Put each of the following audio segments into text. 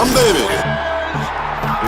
Humm baby.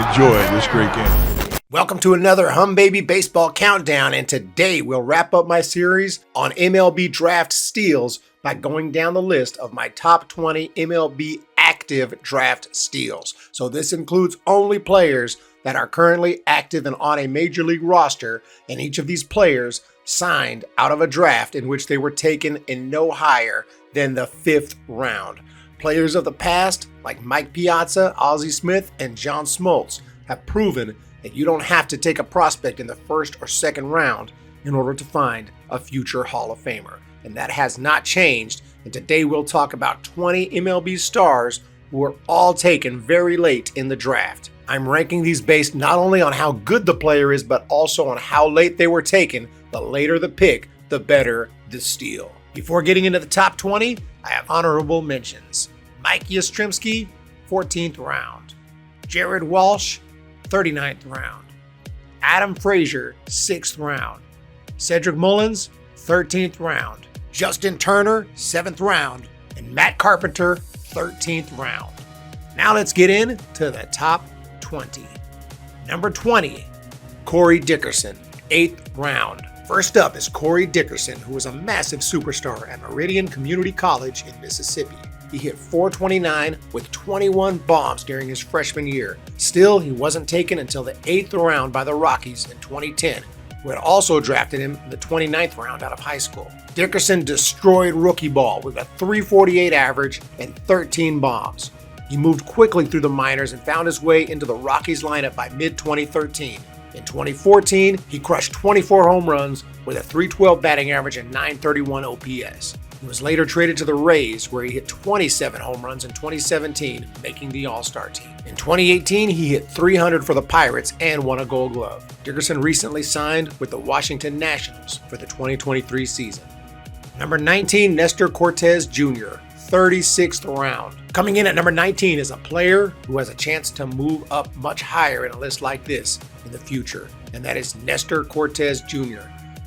Enjoy this great game. Welcome to another Humm Baby Baseball Countdown, and today we'll wrap up my series on MLB Draft Steals by going down the list of my top 20 MLB active draft steals. So this includes only players that are currently active and on a major league roster, and each of these players signed out of a draft in which they were taken in no higher than the 5th round. Players of the past, like Mike Piazza, Ozzie Smith, and John Smoltz, have proven that you don't have to take a prospect in the 1st or 2nd round in order to find a future Hall of Famer. And that has not changed, and today we'll talk about 20 MLB stars who were all taken very late in the draft. I'm ranking these based not only on how good the player is, but also on how late they were taken. The later the pick, the better the steal. Before getting into the top 20, I have honorable mentions. Mike Yastrzemski, 14th round. Jared Walsh, 39th round. Adam Frazier, 6th round. Cedric Mullins, 13th round. Justin Turner, 7th round. And Matt Carpenter, 13th round. Now let's get into the top 20. Number 20, Corey Dickerson, 8th round. First up is Corey Dickerson, who was a massive superstar at Meridian Community College in Mississippi. He hit .429 with 21 bombs during his freshman year. Still, he wasn't taken until the 8th round by the Rockies in 2010, who had also drafted him in the 29th round out of high school. Dickerson destroyed rookie ball with a .348 average and 13 bombs. He moved quickly through the minors and found his way into the Rockies lineup by mid-2013. In 2014, he crushed 24 home runs with a .312 batting average and .931 OPS. He was later traded to the Rays, where he hit 27 home runs in 2017, making the All-Star team. In 2018, he hit .300 for the Pirates and won a Gold Glove. Dickerson recently signed with the Washington Nationals for the 2023 season. Number 19, Nestor Cortez Jr., 36th round. Coming in at number 19 is a player who has a chance to move up much higher in a list like this in the future, and that is Nestor Cortez Jr.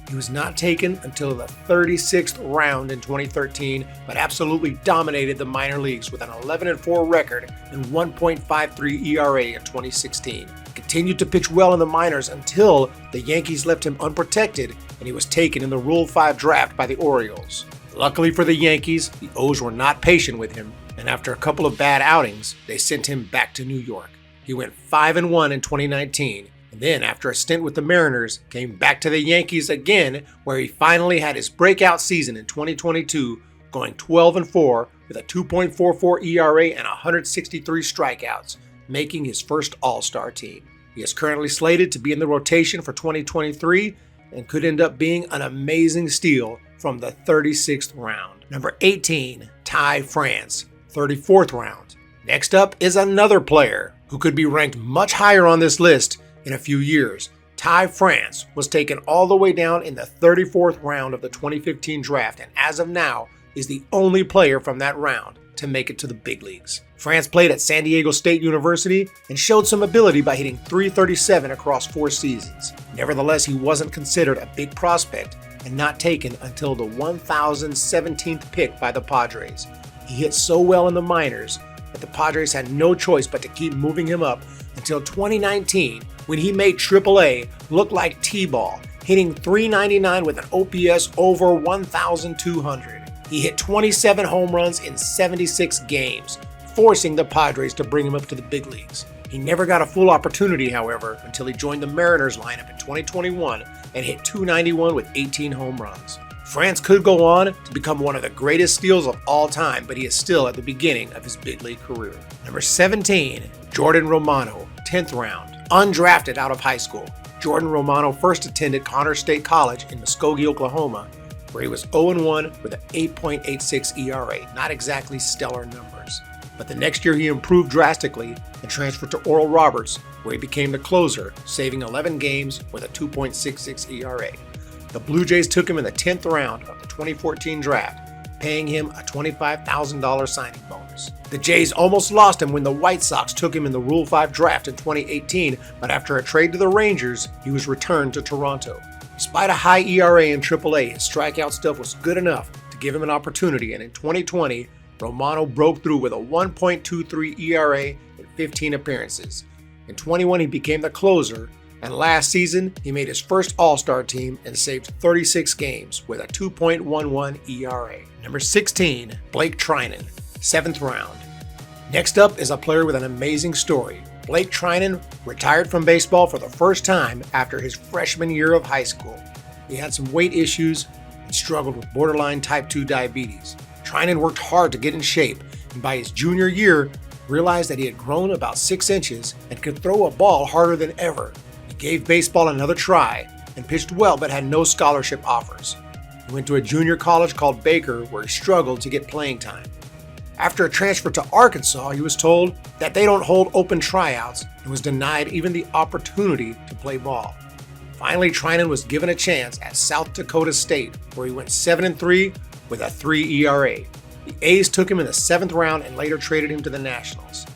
He was not taken until the 36th round in 2013, but absolutely dominated the minor leagues with an 11-4 record and 1.53 ERA in 2016. He continued to pitch well in the minors until the Yankees left him unprotected and he was taken in the Rule 5 draft by the Orioles. Luckily for the Yankees, the O's were not patient with him, and after a couple of bad outings, they sent him back to New York. He went 5-1 in 2019, and then after a stint with the Mariners, came back to the Yankees again, where he finally had his breakout season in 2022, going 12-4 with a 2.44 ERA and 163 strikeouts, making his first All-Star team. He is currently slated to be in the rotation for 2023 and could end up being an amazing steal from the 36th round. Number 18, Ty France, 34th round. Next up is another player who could be ranked much higher on this list in a few years. Ty France was taken all the way down in the 34th round of the 2015 draft, and as of now is the only player from that round to make it to the big leagues. France played at San Diego State University and showed some ability by hitting .337 across 4 seasons. Nevertheless, he wasn't considered a big prospect and not taken until the 1017th pick by the Padres. He hit so well in the minors that the Padres had no choice but to keep moving him up until 2019, when he made AAA look like T-ball, hitting .399 with an OPS over 1,200. He hit 27 home runs in 76 games, forcing the Padres to bring him up to the big leagues. He never got a full opportunity, however, until he joined the Mariners lineup in 2021 and hit .291 with 18 home runs. France could go on to become one of the greatest steals of all time, but he is still at the beginning of his big league career. Number 17, Jordan Romano, 10th round. Undrafted out of high school, Jordan Romano first attended Connor State College in Muskogee, Oklahoma, where he was 0-1 with an 8.86 ERA. Not exactly stellar numbers. But the next year he improved drastically and transferred to Oral Roberts, where he became the closer, saving 11 games with a 2.66 ERA. The Blue Jays took him in the 10th round of the 2014 draft, paying him a $25,000 signing bonus. The Jays almost lost him when the White Sox took him in the Rule 5 draft in 2018, but after a trade to the Rangers, he was returned to Toronto. Despite a high ERA in AAA, his strikeout stuff was good enough to give him an opportunity, and in 2020, Romano broke through with a 1.23 ERA and 15 appearances. In 21, he became the closer, and last season, he made his first All-Star team and saved 36 games with a 2.11 ERA. Number 16, Blake Treinen, 7th round. Next up is a player with an amazing story. Blake Treinen retired from baseball for the first time after his freshman year of high school. He had some weight issues and struggled with borderline type 2 diabetes. Treinen worked hard to get in shape, and by his junior year, realized that he had grown about 6 inches and could throw a ball harder than ever. He gave baseball another try and pitched well but had no scholarship offers. He went to a junior college called Baker where he struggled to get playing time. After a transfer to Arkansas, he was told that they don't hold open tryouts and was denied even the opportunity to play ball. Finally, Treinen was given a chance at South Dakota State, where he went 7-3 with a 3 ERA. The A's took him in the 7th round and later traded him to the Nationals.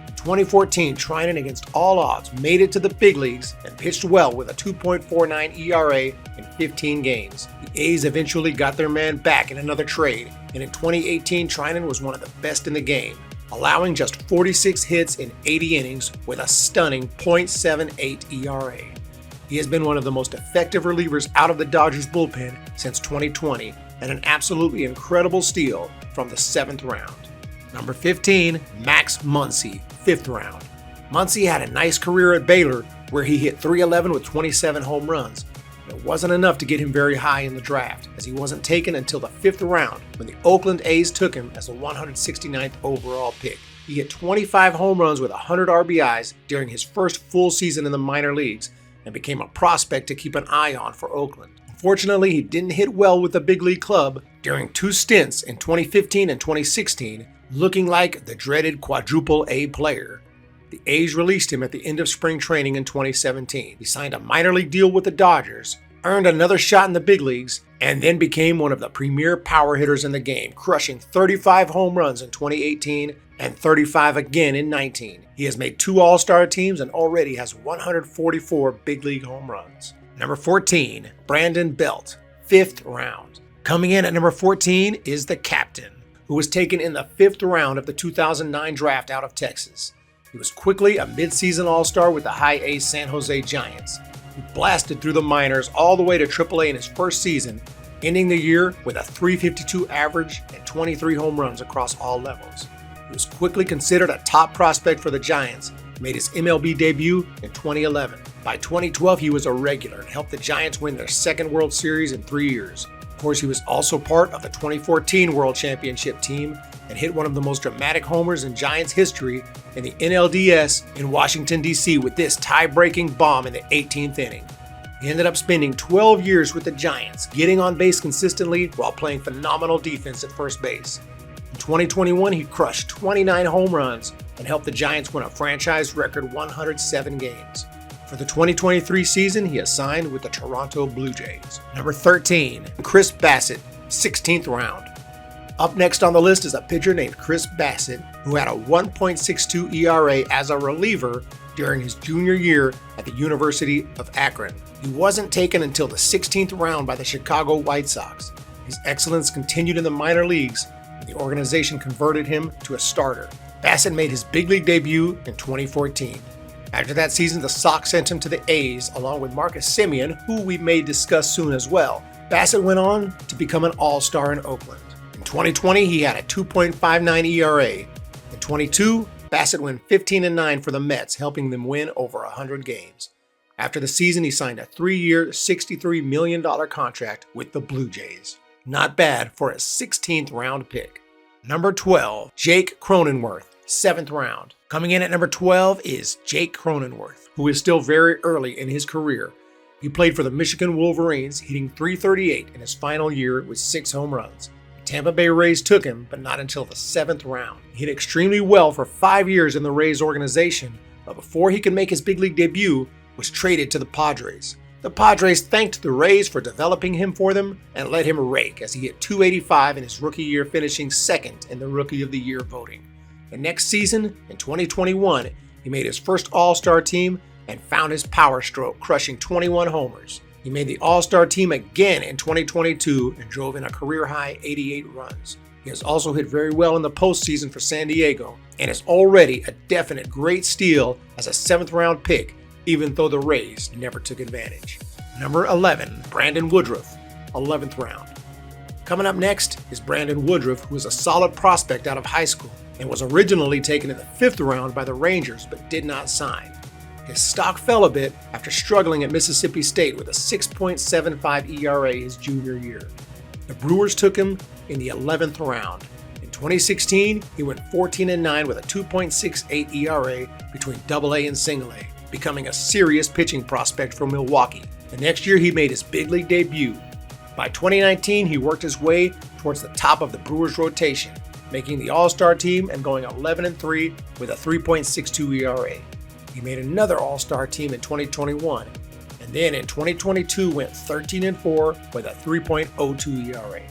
In 2014, Treinen, against all odds, made it to the big leagues and pitched well with a 2.49 ERA in 15 games. The A's eventually got their man back in another trade, and in 2018, Treinen was one of the best in the game, allowing just 46 hits in 80 innings with a stunning .78 ERA. He has been one of the most effective relievers out of the Dodgers bullpen since 2020, and an absolutely incredible steal from the 7th round. Number 15, Max Muncy, 5th round. Muncy had a nice career at Baylor where he hit .311 with 27 home runs. It wasn't enough to get him very high in the draft, as he wasn't taken until the 5th round when the Oakland A's took him as the 169th overall pick. He hit 25 home runs with 100 RBIs during his first full season in the minor leagues and became a prospect to keep an eye on for Oakland. Unfortunately, he didn't hit well with the big league club during 2 stints in 2015 and 2016, looking like the dreaded quadruple A player. The A's released him at the end of spring training in 2017. He signed a minor league deal with the Dodgers, earned another shot in the big leagues, and then became one of the premier power hitters in the game, crushing 35 home runs in 2018 and 35 again in 19. He has made 2 All-Star teams and already has 144 big league home runs. Number 14, Brandon Belt, 5th round. Coming in at number 14 is the captain, who was taken in the 5th round of the 2009 draft out of Texas. He was quickly a midseason All-Star with the high-A San Jose Giants. He blasted through the minors all the way to AAA in his first season, ending the year with a .352 average and 23 home runs across all levels. He was quickly considered a top prospect for the Giants, made his MLB debut in 2011. By 2012, he was a regular and helped the Giants win their 2nd World Series in 3 years. Of course, he was also part of the 2014 World Championship team and hit one of the most dramatic homers in Giants history in the NLDS in Washington, D.C. with this tie-breaking bomb in the 18th inning. He ended up spending 12 years with the Giants, getting on base consistently while playing phenomenal defense at first base. In 2021, he crushed 29 home runs and helped the Giants win a franchise record 107 games. For the 2023 season, he is signed with the Toronto Blue Jays. Number 13, Chris Bassitt, 16th round. Up next on the list is a pitcher named Chris Bassitt, who had a 1.62 ERA as a reliever during his junior year at the University of Akron. He wasn't taken until the 16th round by the Chicago White Sox. His excellence continued in the minor leagues, and the organization converted him to a starter. Bassitt made his big league debut in 2014. After that season, the Sox sent him to the A's along with Marcus Semien, who we may discuss soon as well. Bassitt went on to become an All-Star in Oakland. In 2020, he had a 2.59 ERA. In 22, Bassitt went 15-9 for the Mets, helping them win over 100 games. After the season, he signed a 3-year, $63 million contract with the Blue Jays. Not bad for a 16th round pick. Number 12, Jake Cronenworth, 7th round. Coming in at number 12 is Jake Cronenworth, who is still very early in his career. He played for the Michigan Wolverines, hitting .338 in his final year with 6 home runs. The Tampa Bay Rays took him, but not until the 7th round. He hit extremely well for 5 years in the Rays organization, but before he could make his big league debut, was traded to the Padres. The Padres thanked the Rays for developing him for them and let him rake as he hit .285 in his rookie year, finishing 2nd in the Rookie of the Year voting. The next season, in 2021, he made his first All-Star team and found his power stroke, crushing 21 homers. He made the All-Star team again in 2022 and drove in a career-high 88 runs. He has also hit very well in the postseason for San Diego and is already a definite great steal as a 7th round pick, even though the Rays never took advantage. Number 11, Brandon Woodruff, 11th round. Coming up next is Brandon Woodruff, who is a solid prospect out of high school and was originally taken in the 5th round by the Rangers but did not sign. His stock fell a bit after struggling at Mississippi State with a 6.75 ERA his junior year. The Brewers took him in the 11th round. In 2016, he went 14-9 with a 2.68 ERA between AA and A, becoming a serious pitching prospect for Milwaukee. The next year, he made his big league debut. By 2019, he worked his way towards the top of the Brewers rotation, making the All-Star team and going 11-3 with a 3.62 ERA. He made another All-Star team in 2021, and then in 2022 went 13-4 with a 3.02 ERA.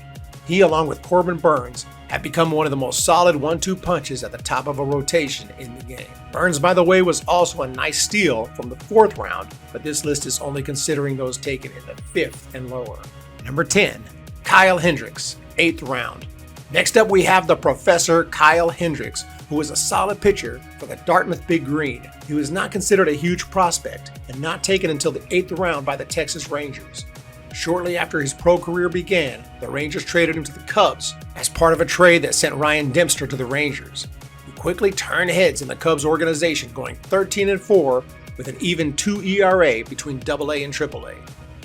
He, along with Corbin Burnes, have become one of the most solid 1-2 punches at the top of a rotation in the game. Burnes, by the way, was also a nice steal from the 4th round, but this list is only considering those taken in the 5th and lower. Number 10, Kyle Hendricks, 8th round. Next up, we have the Professor Kyle Hendricks, who was a solid pitcher for the Dartmouth Big Green. He was not considered a huge prospect and not taken until the 8th round by the Texas Rangers. Shortly after his pro career began, the Rangers traded him to the Cubs as part of a trade that sent Ryan Dempster to the Rangers. He quickly turned heads in the Cubs organization, going 13-4 with an even 2 ERA between AA and AAA.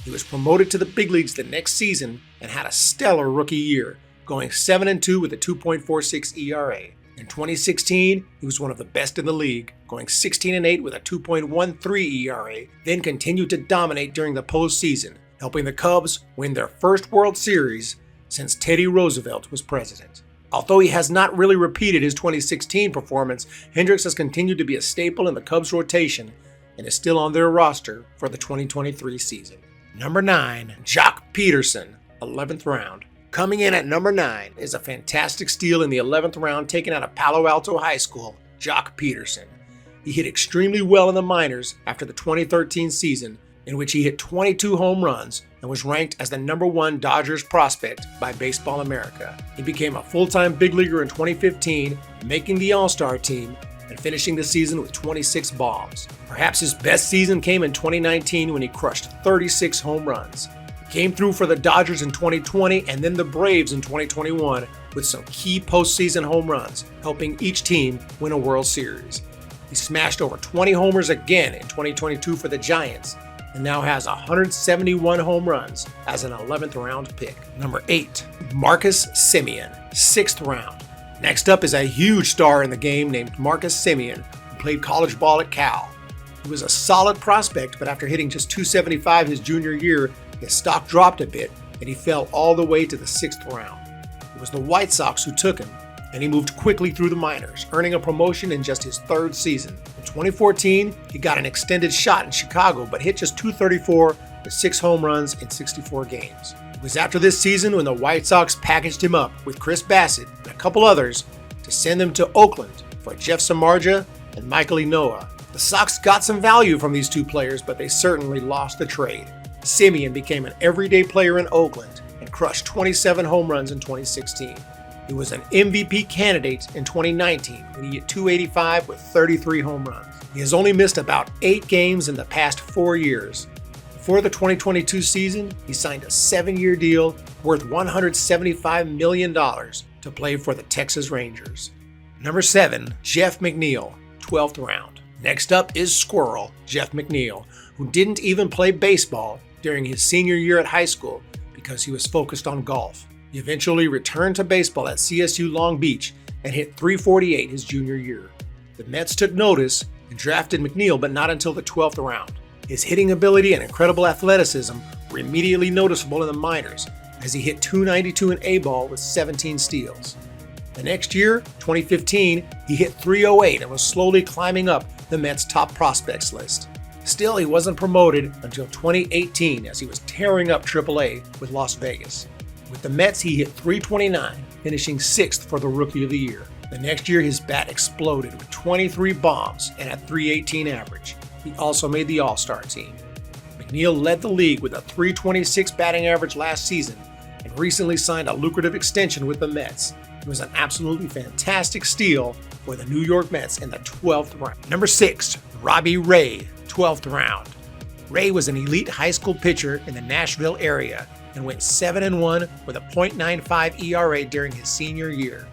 He was promoted to the big leagues the next season and had a stellar rookie year, going 7-2 with a 2.46 ERA. In 2016, he was one of the best in the league, going 16-8 with a 2.13 ERA, then continued to dominate during the postseason, helping the Cubs win their first World Series since Teddy Roosevelt was president. Although he has not really repeated his 2016 performance, Hendricks has continued to be a staple in the Cubs rotation and is still on their roster for the 2023 season. Number 9, Jock Peterson, 11th round. Coming in at number 9 is a fantastic steal in the 11th round taken out of Palo Alto High School, Jock Peterson. He hit extremely well in the minors after the 2013 season, in which he hit 22 home runs and was ranked as the number 1 Dodgers prospect by Baseball America. He became a full-time big leaguer in 2015, making the All-Star team and finishing the season with 26 bombs. Perhaps his best season came in 2019 when he crushed 36 home runs. Came through for the Dodgers in 2020 and then the Braves in 2021 with some key postseason home runs, helping each team win a World Series. He smashed over 20 homers again in 2022 for the Giants and now has 171 home runs as an 11th round pick. Number 8, Marcus Semien, 6th round. Next up is a huge star in the game named Marcus Semien, who played college ball at Cal. He was a solid prospect, but after hitting just .275 his junior year, his stock dropped a bit, and he fell all the way to the 6th round. It was the White Sox who took him, and he moved quickly through the minors, earning a promotion in just his 3rd season. In 2014, he got an extended shot in Chicago, but hit just .234 with 6 home runs in 64 games. It was after this season when the White Sox packaged him up with Chris Bassett and a couple others to send him to Oakland for Jeff Samardzija and Michael Enoa. The Sox got some value from these 2 players, but they certainly lost the trade. Semien became an everyday player in Oakland and crushed 27 home runs in 2016. He was an MVP candidate in 2019 when he hit .285 with 33 home runs. He has only missed about 8 games in the past 4 years. Before the 2022 season, he signed a 7-year deal worth $175 million to play for the Texas Rangers. Number 7, Jeff McNeil, 12th round. Next up is Squirrel, Jeff McNeil, who didn't even play baseball during his senior year at high school because he was focused on golf. He eventually returned to baseball at CSU Long Beach and hit .348 his junior year. The Mets took notice and drafted McNeil, but not until the 12th round. His hitting ability and incredible athleticism were immediately noticeable in the minors as he hit .292 in A-ball with 17 steals. The next year, 2015, he hit .308 and was slowly climbing up the Mets' top prospects list. Still, he wasn't promoted until 2018 as he was tearing up AAA with Las Vegas. With the Mets, he hit .329, finishing 6th for the Rookie of the Year. The next year, his bat exploded with 23 bombs and a .318 average. He also made the All-Star team. McNeil led the league with a .326 batting average last season and recently signed a lucrative extension with the Mets. He was an absolutely fantastic steal for the New York Mets in the 12th round. Number 6, Robbie Ray, 12th round. Ray was an elite high school pitcher in the Nashville area and went 7-1 with a .95 ERA during his senior year.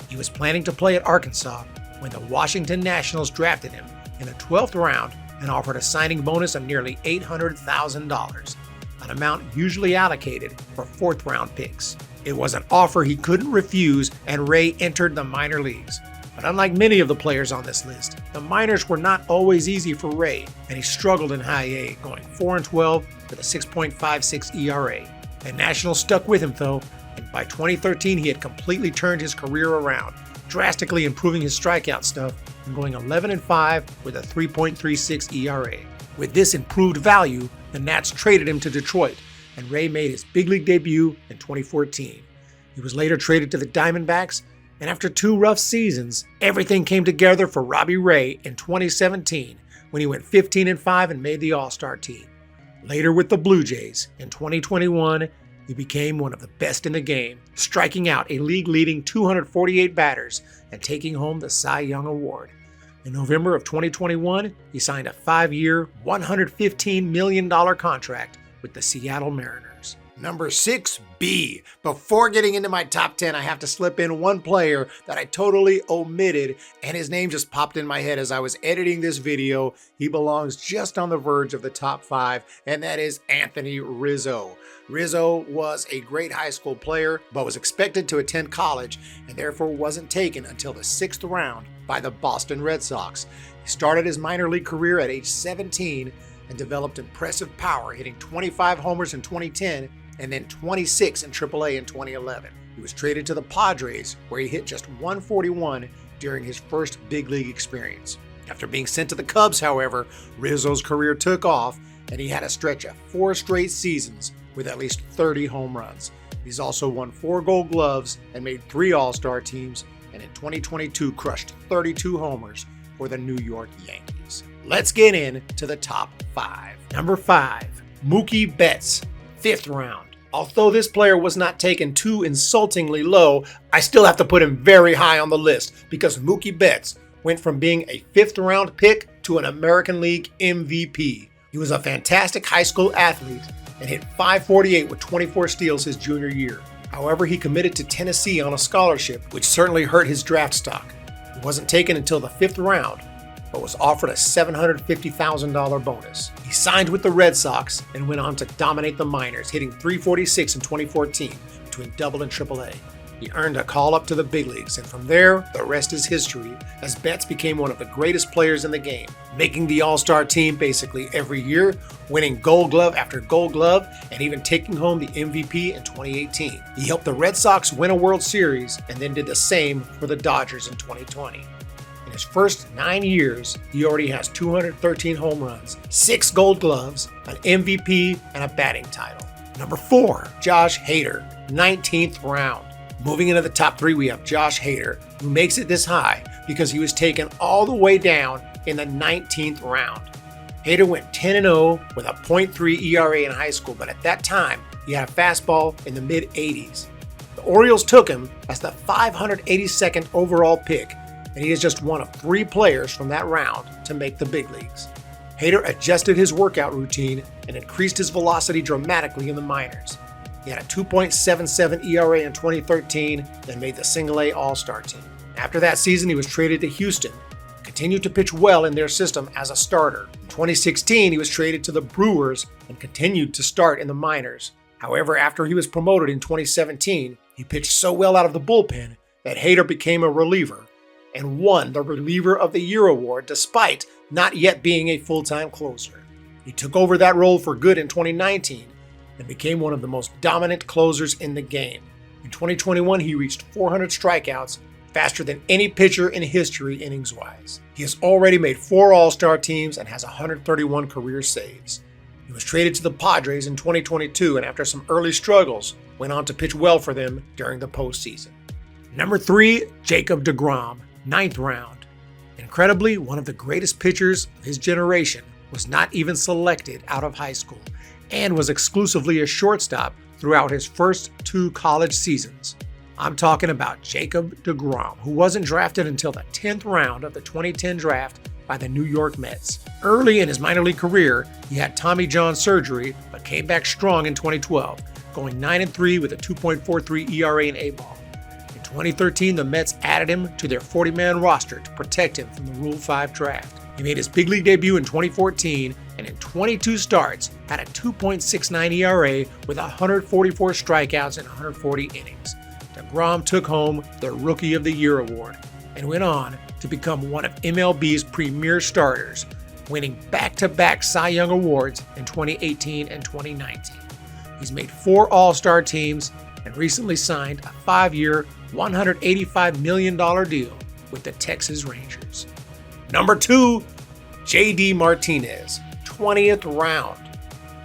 He was planning to play at Arkansas when the Washington Nationals drafted him in the 12th round and offered a signing bonus of nearly $800,000, an amount usually allocated for 4th round picks. It was an offer he couldn't refuse, and Ray entered the minor leagues. But unlike many of the players on this list, the minors were not always easy for Ray, and he struggled in high A, going 4-12 with a 6.56 ERA. The Nationals stuck with him though, and by 2013 he had completely turned his career around, drastically improving his strikeout stuff and going 11-5 with a 3.36 ERA. With this improved value, the Nats traded him to Detroit, and Ray made his big league debut in 2014. He was later traded to the Diamondbacks, and after 2 rough seasons, everything came together for Robbie Ray in 2017 when he went 15-5 and made the All-Star team. Later with the Blue Jays, in 2021, he became one of the best in the game, striking out a league-leading 248 batters and taking home the Cy Young Award. In November of 2021, he signed a 5-year, $115 million contract with the Seattle Mariners. Number 6B. Before getting into my top 10, I have to slip in one player that I totally omitted, and his name just popped in my head as I was editing this video. He belongs just on the verge of the top 5, and that is Anthony Rizzo. Rizzo was a great high school player, but was expected to attend college and therefore wasn't taken until the 6th round by the Boston Red Sox. He started his minor league career at age 17 and developed impressive power, hitting 25 homers in 2010 and then 26 in AAA in 2011. He was traded to the Padres, where he hit just 141 during his first big league experience. After being sent to the Cubs, however, Rizzo's career took off, and he had a stretch of 4 straight seasons with at least 30 home runs. He's also won 4 Gold Gloves and made 3 All-Star teams, and in 2022 crushed 32 homers for the New York Yankees. Let's get into the top 5. Number 5, Mookie Betts, 5th round. Although this player was not taken too insultingly low, I still have to put him very high on the list because Mookie Betts went from being a 5th round pick to an American League MVP. He was a fantastic high school athlete and hit .548 with 24 steals his junior year. However, he committed to Tennessee on a scholarship, which certainly hurt his draft stock. He wasn't taken until the 5th round, but was offered a $750,000 bonus. He signed with the Red Sox and went on to dominate the minors, hitting .346 in 2014 between Double and AAA. He earned a call up to the big leagues, and from there, the rest is history, as Betts became one of the greatest players in the game, making the All-Star team basically every year, winning Gold Glove after Gold Glove, and even taking home the MVP in 2018. He helped the Red Sox win a World Series and then did the same for the Dodgers in 2020. In his first 9 years, he already has 213 home runs, 6 Gold Gloves, an MVP, and a batting title. Number 4, Josh Hader, 19th round. Moving into the top 3, we have Josh Hader, who makes it this high because he was taken all the way down in the 19th round. Hader went 10-0 with a .3 ERA in high school, but at that time, he had a fastball in the mid-80s. The Orioles took him as the 582nd overall pick, and he is just one of 3 players from that round to make the big leagues. Hader adjusted his workout routine and increased his velocity dramatically in the minors. He had a 2.77 ERA in 2013 and made the Single-A All-Star team. After that season, he was traded to Houston, continued to pitch well in their system as a starter. In 2016, he was traded to the Brewers and continued to start in the minors. However, after he was promoted in 2017, he pitched so well out of the bullpen that Hader became a reliever and won the Reliever of the Year award despite not yet being a full-time closer. He took over that role for good in 2019 and became one of the most dominant closers in the game. In 2021, he reached 400 strikeouts, faster than any pitcher in history innings-wise. He has already made 4 All-Star teams and has 131 career saves. He was traded to the Padres in 2022 and after some early struggles, went on to pitch well for them during the postseason. Number 3, Jacob deGrom, 9th round. Incredibly, one of the greatest pitchers of his generation was not even selected out of high school and was exclusively a shortstop throughout his first 2 college seasons. I'm talking about Jacob deGrom, who wasn't drafted until the 10th round of the 2010 draft by the New York Mets. Early in his minor league career, he had Tommy John surgery, but came back strong in 2012, going 9-3 with a 2.43 ERA in A-ball. In 2013, the Mets added him to their 40-man roster to protect him from the Rule 5 draft. He made his big league debut in 2014, and in 22 starts, had a 2.69 ERA with 144 strikeouts in 140 innings. deGrom took home the Rookie of the Year award and went on to become one of MLB's premier starters, winning back-to-back Cy Young awards in 2018 and 2019. He's made 4 All-Star teams and recently signed a 5-year, $185 million deal with the Texas Rangers. Number 2, J.D. Martinez, 20th round.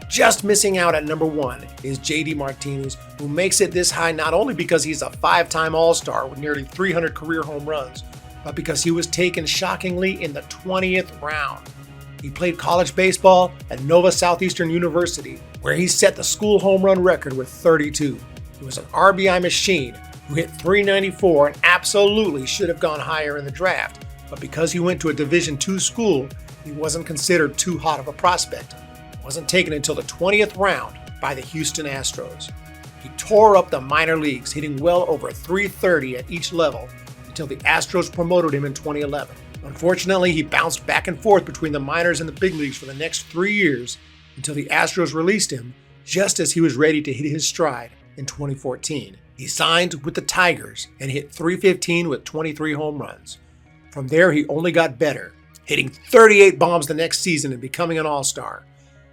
Just missing out at number 1 is J.D. Martinez, who makes it this high not only because he's a 5-time All-Star with nearly 300 career home runs, but because he was taken shockingly in the 20th round. He played college baseball at Nova Southeastern University, where he set the school home run record with 32. He was an RBI machine who hit .394 and absolutely should have gone higher in the draft, but because he went to a Division II school, he wasn't considered too hot of a prospect. He wasn't taken until the 20th round by the Houston Astros. He tore up the minor leagues, hitting well over .330 at each level until the Astros promoted him in 2011. Unfortunately, he bounced back and forth between the minors and the big leagues for the next 3 years until the Astros released him just as he was ready to hit his stride in 2014. He signed with the Tigers and hit .315 with 23 home runs. From there, he only got better, hitting 38 bombs the next season and becoming an All-Star.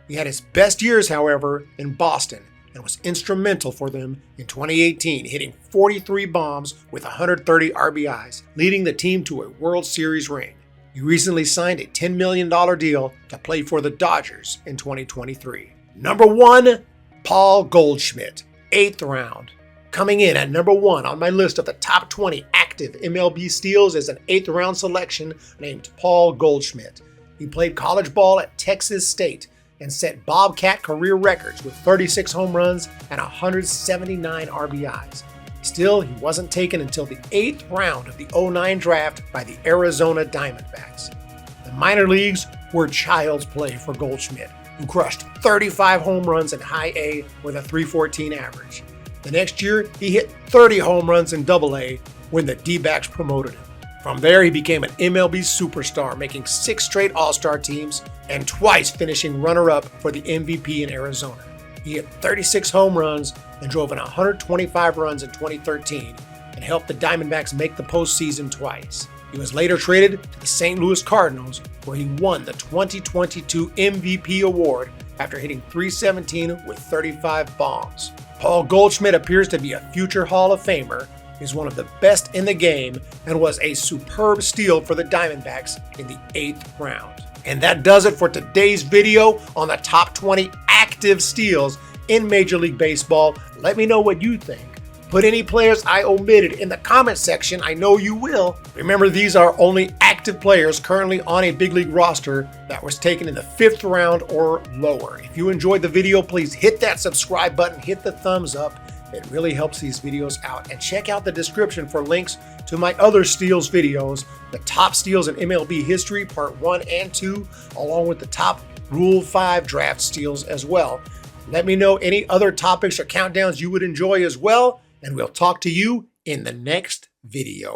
He had his best years, however, in Boston and was instrumental for them in 2018, hitting 43 bombs with 130 RBIs, leading the team to a World Series ring. He recently signed a $10 million deal to play for the Dodgers in 2023. Number 1, Paul Goldschmidt, 8th round. Coming in at number 1 on my list of the top 20 active MLB steals is an 8th round selection named Paul Goldschmidt. He played college ball at Texas State and set Bobcat career records with 36 home runs and 179 RBIs. Still, he wasn't taken until the 8th round of the 2009 draft by the Arizona Diamondbacks. The minor leagues were child's play for Goldschmidt, who crushed 35 home runs in high A with a .314 average. The next year, he hit 30 home runs in Double-A when the D-backs promoted him. From there, he became an MLB superstar, making 6 straight All-Star teams and twice finishing runner-up for the MVP in Arizona. He hit 36 home runs and drove in 125 runs in 2013 and helped the Diamondbacks make the postseason twice. He was later traded to the St. Louis Cardinals, where he won the 2022 MVP award after hitting .317 with 35 bombs. Paul Goldschmidt appears to be a future Hall of Famer, is one of the best in the game, and was a superb steal for the Diamondbacks in the 8th round. And that does it for today's video on the top 20 active steals in Major League Baseball. Let me know what you think. Put any players I omitted in the comment section. I know you will. Remember, these are only active players currently on a big league roster that was taken in the 5th round or lower. If you enjoyed the video, please hit that subscribe button, hit the thumbs up. It really helps these videos out. And check out the description for links to my other steals videos, the top steals in MLB history, part 1 and 2, along with the top Rule 5 draft steals as well. Let me know any other topics or countdowns you would enjoy as well, and we'll talk to you in the next video.